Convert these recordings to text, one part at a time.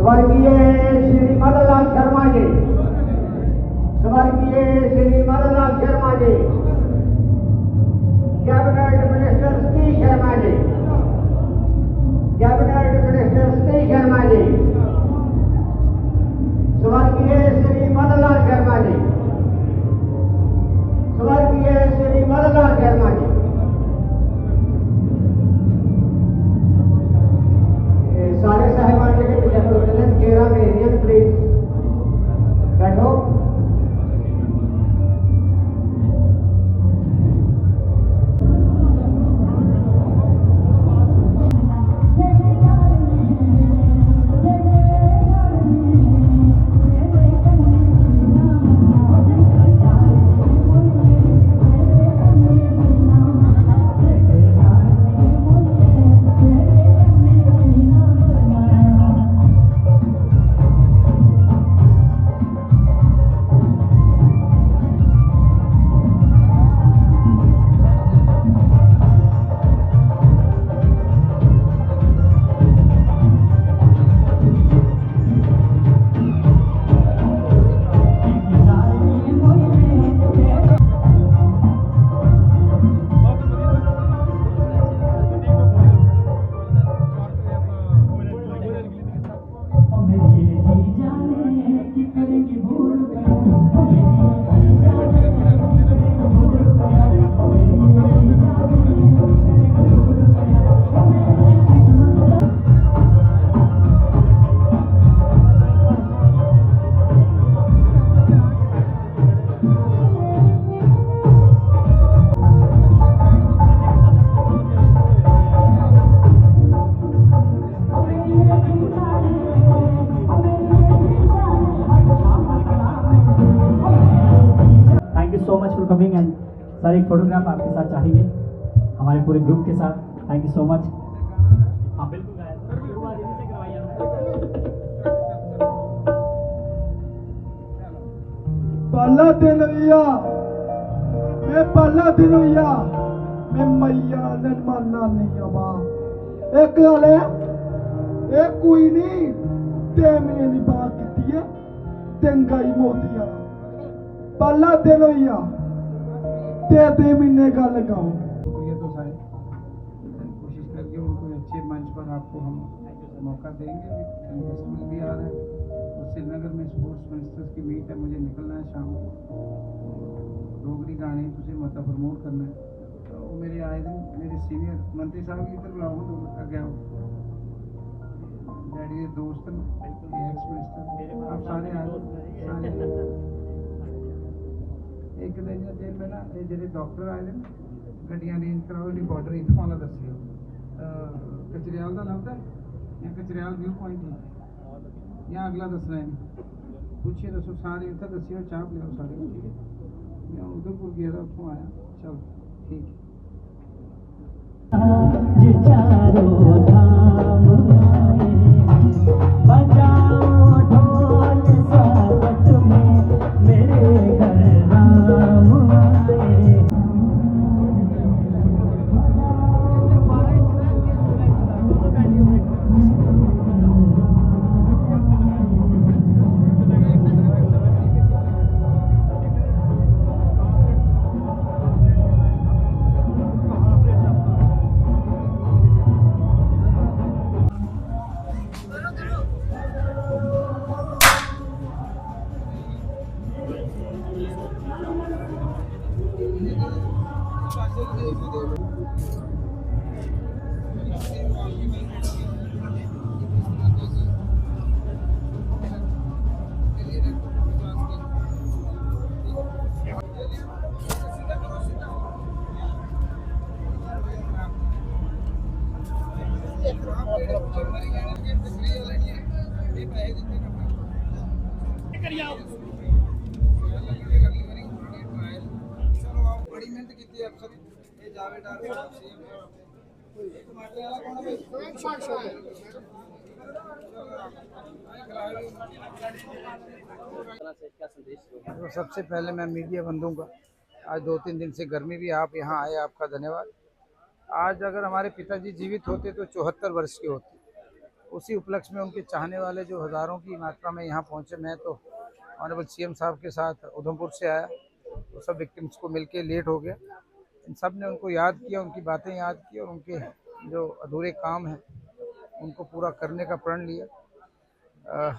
स्वर्गीय श्री मदनलाल शर्मा जी, स्वर्गीय Shri Madanlal Sharma ji, cabinet minister Satish Sharma ji, cabinet minister Satish Sharma ji, स्वर्गीय श्री मदनलाल शर्मा जी, स्वर्गीय श्री मदनलाल शर्मा जी। सारे साहिबान के घेरा में प्लीज बैठो। So much for coming and sir एक फोटोग्राफ आपके साथ चाहेंगे हमारे पूरे ग्रुप के साथ। Thank you so much. हाँ बिल्कुल पहला दिन हुआ मैं मैया ने माना नहीं हवा एक गल है एक कोई नहीं ते मैंने बात की है तेंगाई मोतिया पहला दिन हुआ ते महीने गल गाओ। ये तो सारे कोशिश करके उनको अच्छे मंच पर आपको हम मौका देंगे। फेस्टिवल भी आ रहा है और श्रीनगर में स्पोर्ट्स मिनिस्टर्स की मीट है, मुझे निकलना है शाम को। डोगरी गाने तुझे मत प्रमोट करना है तो वो मेरे आए दिन मेरे सीनियर मंत्री साहब की इधर बुलाओ तो अगे आओ डैडी के दोस्त एक्स मिनिस्टर आप सारे आए एक दिन जेल में ना जो डॉक्टर आए थे गड्डियां अरेंज कराओ इन्हें बॉर्डर इतों वाला दसियो कचरियाल का लभदा या कचरियाल व्यू पॉइंट है या अगला दसना है पूछिए दसो सारे इतना दसियो चाह पियो सारे मैं उधमपुर गया था उत्थों आया चल ठीक करिए बड़ी मेहनत की थी अफसर ये जावेदार सीएम टमाटर वाला कौन है तो सबसे पहले मैं मीडिया बंधुओं का आज 2-3 दिन से गर्मी भी आप यहाँ आए, आपका धन्यवाद। आज अगर हमारे पिताजी जीवित होते तो 74 वर्ष के होते। उसी उपलक्ष्य में उनके चाहने वाले जो हज़ारों की मात्रा में यहाँ पहुँचे, मैं तो ऑनरेबल सीएम साहब के साथ उधमपुर से आया, तो सब विक्टिम्स को मिलके लेट हो गया। इन सब ने उनको याद किया, उनकी बातें याद की और उनके जो अधूरे काम हैं उनको पूरा करने का प्रण लिया।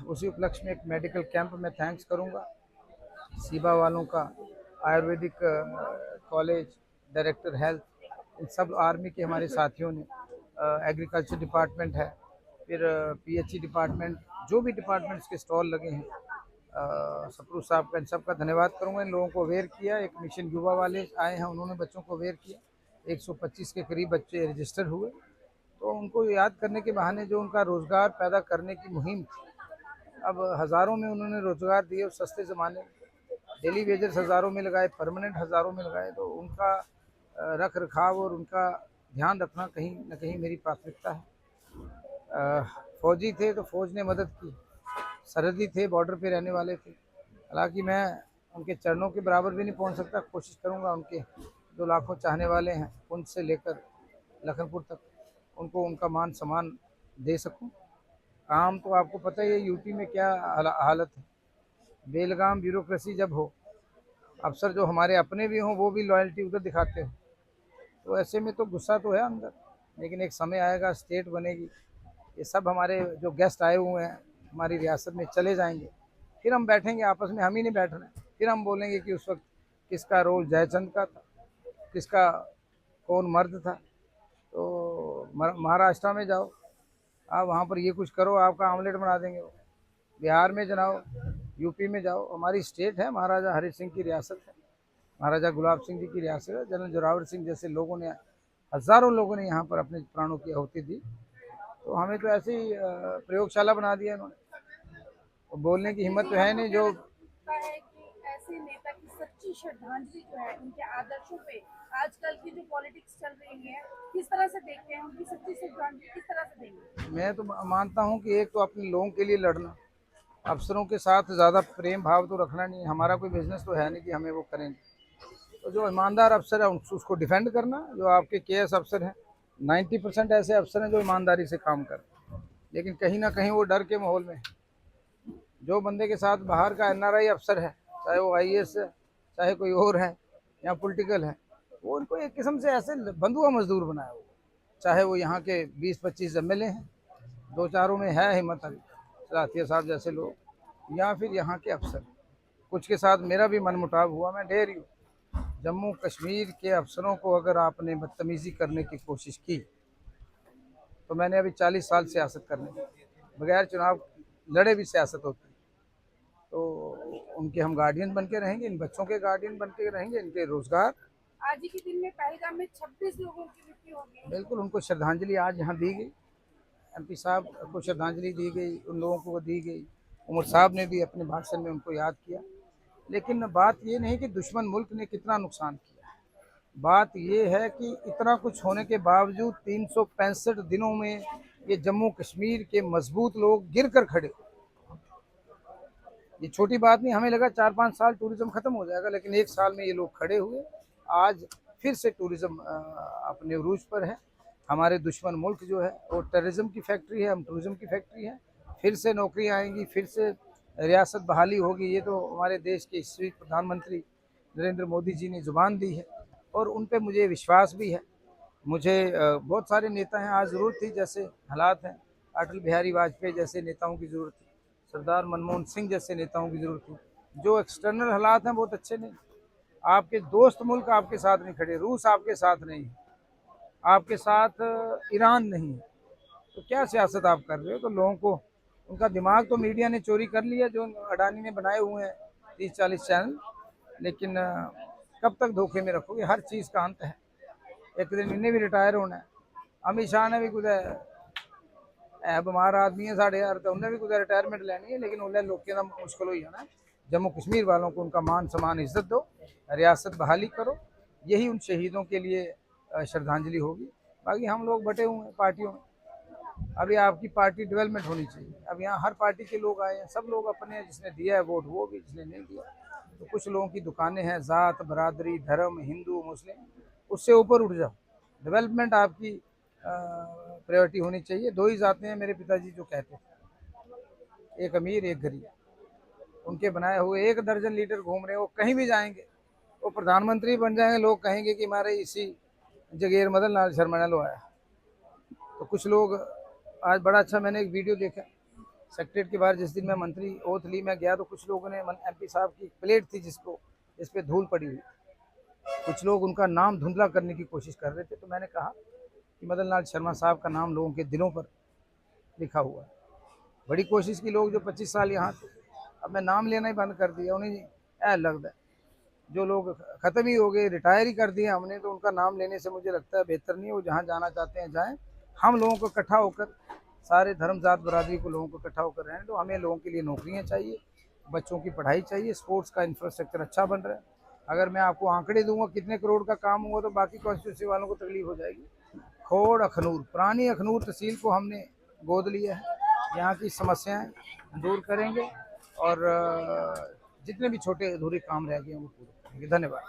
उसी उपलक्ष्य में एक मेडिकल कैंप में थैंक्स करूँगा सीबा वालों का, आयुर्वेदिक कॉलेज, डायरेक्टर हेल्थ, इन सब आर्मी के हमारे साथियों ने, एग्रीकल्चर डिपार्टमेंट है, फिर पीएचई डिपार्टमेंट, जो भी डिपार्टमेंट्स के स्टॉल लगे हैं, सप्रू साहब का, इन सब का धन्यवाद करूँगा। इन लोगों को अवेयर किया। एक मिशन युवा वाले आए हैं, उन्होंने बच्चों को अवेयर किया। 125 के करीब बच्चे रजिस्टर हुए, तो उनको याद करने के बहाने जो उनका रोज़गार पैदा करने की मुहिम थी, अब हज़ारों में उन्होंने रोज़गार दिए। उस सस्ते ज़माने डेली वेजर्स हज़ारों में लगाए, परमानेंट हज़ारों में लगाए, तो उनका रख रखाव और उनका ध्यान रखना कहीं न कहीं मेरी प्राथमिकता है। फौजी थे तो फौज ने मदद की, सरहदी थे, बॉर्डर पे रहने वाले थे। हालांकि मैं उनके चरणों के बराबर भी नहीं पहुंच सकता, कोशिश करूंगा उनके जो लाखों चाहने वाले हैं पुंछ से लेकर लखनपुर तक उनको उनका मान सम्मान दे सकूं। काम तो आपको पता ही है यूपी में क्या हालत है, बेलगाम ब्यूरोक्रेसी जब हो, अफसर जो हमारे अपने भी हों वो भी लॉयल्टी उधर दिखाते हैं, तो ऐसे में तो गुस्सा तो है अंदर। लेकिन एक समय आएगा, स्टेट बनेगी, ये सब हमारे जो गेस्ट आए हुए हैं हमारी रियासत में चले जाएंगे, फिर हम बैठेंगे आपस में, हम ही नहीं बैठ रहे हैं, फिर हम बोलेंगे कि उस वक्त किसका रोल जयचंद का था, किसका कौन मर्द था। तो महाराष्ट्र में जाओ आप, वहाँ पर ये कुछ करो, आपका आमलेट बना देंगे वो। बिहार में जाओ, यूपी में जाओ, हमारी स्टेट है, महाराजा हरि सिंह की रियासत है, महाराजा गुलाब सिंह जी की रियासत है। जनरल जोरावर सिंह जैसे लोगों ने, हज़ारों लोगों ने यहाँ पर अपने प्राणों की आहुति दी, तो हमें तो ऐसे ही प्रयोगशाला बना दिया इन्होंने। और बोलने की हिम्मत तो है नहीं। जो है कि ऐसे नेता की सच्ची श्रद्धांजलि जो है उनके आदर्शों पे आजकल की जो पॉलिटिक्स चल रही है, किस तरह से देखते हैं, उनकी सच्ची श्रद्धांजलि किस तरह से देंगे? मैं तो मानता हूँ कि एक तो अपने लोगों के लिए लड़ना, अफसरों के साथ ज़्यादा प्रेम भाव तो रखना नहीं। हमारा कोई बिजनेस तो है नहीं कि हमें वो करेंगे, तो जो ईमानदार अफसर है उसको डिफेंड करना। जो आपके केएस अफसर हैं, 90% ऐसे अफसर हैं जो ईमानदारी से काम करते हैं, लेकिन कहीं ना कहीं वो डर के माहौल में। जो बंदे के साथ बाहर का एनआरआई अफसर है, चाहे वो आईएएस है, चाहे कोई और है या पॉलिटिकल है, वो उनको एक किस्म से ऐसे बंधुआ मजदूर बनाया हुआ। चाहे वो यहाँ के 20-25 एमएलए हैं, 2-4 में है हिम्मत अली राथिया साहब जैसे लोग, या फिर यहाँ के अफसर, कुछ के साथ मेरा भी मनमुटाव हुआ। मैं डेर हूँ, जम्मू कश्मीर के अफसरों को अगर आपने बदतमीज़ी करने की कोशिश की, तो मैंने अभी 40 साल सियासत करने, बगैर चुनाव लड़े भी सियासत होती है, तो उनके हम गार्डियन बन के रहेंगे, इन बच्चों के गार्डियन बन के रहेंगे, इनके रोजगार। आज ही के दिन में पहलगाम में 26 लोगों की मृत्यु हो गई। बिल्कुल, उनको श्रद्धांजलि आज यहाँ दी गई, एमपी साहब को श्रद्धांजलि दी गई, उन लोगों को दी गई। उमर साहब ने भी अपने भाषण में उनको याद किया। लेकिन बात ये नहीं कि दुश्मन मुल्क ने कितना नुकसान किया है, बात ये है कि इतना कुछ होने के बावजूद 365 दिनों में ये जम्मू कश्मीर के मजबूत लोग गिर कर खड़े। ये छोटी बात नहीं, हमें लगा 4-5 साल टूरिज्म खत्म हो जाएगा, लेकिन 1 साल में ये लोग खड़े हुए। आज फिर से टूरिज्म अपने उरूज पर है। हमारे दुश्मन मुल्क जो है वो टेररिज्म की फैक्ट्री है, हम टूरिज्म की फैक्ट्री है। फिर से नौकरियां आएंगी, फिर से रियासत बहाली होगी। ये तो हमारे देश के इस प्रधानमंत्री नरेंद्र मोदी जी ने जुबान दी है और उन पे मुझे विश्वास भी है। मुझे बहुत सारे नेता हैं, आज ज़रूरत थी, जैसे हालात हैं, अटल बिहारी वाजपेयी जैसे नेताओं की ज़रूरत थी, सरदार मनमोहन सिंह जैसे नेताओं की ज़रूरत थी। जो एक्सटर्नल हालात हैं बहुत अच्छे नहीं, आपके दोस्त मुल्क आपके साथ नहीं खड़े, रूस आपके साथ नहीं है, आपके साथ ईरान नहीं है, तो क्या सियासत आप कर रहे हो? तो लोगों को उनका दिमाग तो मीडिया ने चोरी कर लिया, जो अडानी ने बनाए हुए हैं 30-40 चैनल। लेकिन कब तक धोखे में रखोगे? हर चीज़ का अंत है, एक दिन इन्हें भी रिटायर होना है। अमित शाह ने भी कुछ बीमार आदमी है साढ़े यार, तो उन्हें भी कुछ रिटायरमेंट लेनी है, लेकिन उन्हें लोग के मुश्किल हो जाना है। जम्मू कश्मीर वालों को उनका मान सम्मान इज्जत दो, रियासत बहाली करो, यही उन शहीदों के लिए श्रद्धांजलि होगी। बाकी हम लोग बटे हुए हैं पार्टियों में, अभी आपकी पार्टी डेवलपमेंट होनी चाहिए। अब यहाँ हर पार्टी के लोग आए हैं, सब लोग अपने हैं, जिसने दिया है वोट वो भी, जिसने नहीं दिया तो कुछ लोगों की दुकानें हैं, जात बरादरी धर्म हिंदू मुस्लिम, उससे ऊपर उठ जाओ। डेवलपमेंट आपकी प्रायोरिटी होनी चाहिए। दो ही जातें हैं मेरे पिताजी जो कहते थे, एक अमीर एक गरीब। उनके बनाए हुए 1 दर्जन लीडर घूम रहे हैं, वो कहीं भी जाएंगे, वो प्रधानमंत्री बन जाएंगे, लोग कहेंगे कि हमारे इसी जगीर मदन लाल शर्मा लो आया। तो कुछ लोग आज बड़ा अच्छा, मैंने एक वीडियो देखा सेक्रेटरीट के बाहर, जिस दिन मैं मंत्री ओथ ली मैं गया तो कुछ लोगों ने MP साहब की प्लेट थी जिस पे धूल पड़ी हुई, कुछ लोग उनका नाम धुंधला करने की कोशिश कर रहे थे। तो मैंने कहा कि मदन लाल शर्मा साहब का नाम लोगों के दिलों पर लिखा हुआ है। बड़ी कोशिश की लोग जो 25 साल यहाँ थे, अब मैं नाम लेना ही बंद कर दिया। उन्हें ऐसा लगता है जो लोग ख़त्म ही हो गए, रिटायर ही कर दिया हमने, तो उनका नाम लेने से मुझे लगता है बेहतर नहीं है। वो जहाँ जाना चाहते हैं जाएं। हम लोगों को इकट्ठा होकर, सारे धर्म जात बरादरी को लोगों को इकट्ठा होकर रहने दो। हमें लोगों के लिए नौकरियां चाहिए, बच्चों की पढ़ाई चाहिए, स्पोर्ट्स का इंफ्रास्ट्रक्चर अच्छा बन रहा है। अगर मैं आपको आंकड़े दूंगा कितने करोड़ का काम हुआ तो बाकी कॉन्स्टिट्यूंसी वालों को तकलीफ हो जाएगी। खोड़ अखनूर, पुरानी अखनूर तहसील को हमने गोद लिया है, यहाँ की समस्याएं दूर करेंगे और जितने भी छोटे अधूरे काम रह गए हैं वो पूरे करेंगे। धन्यवाद।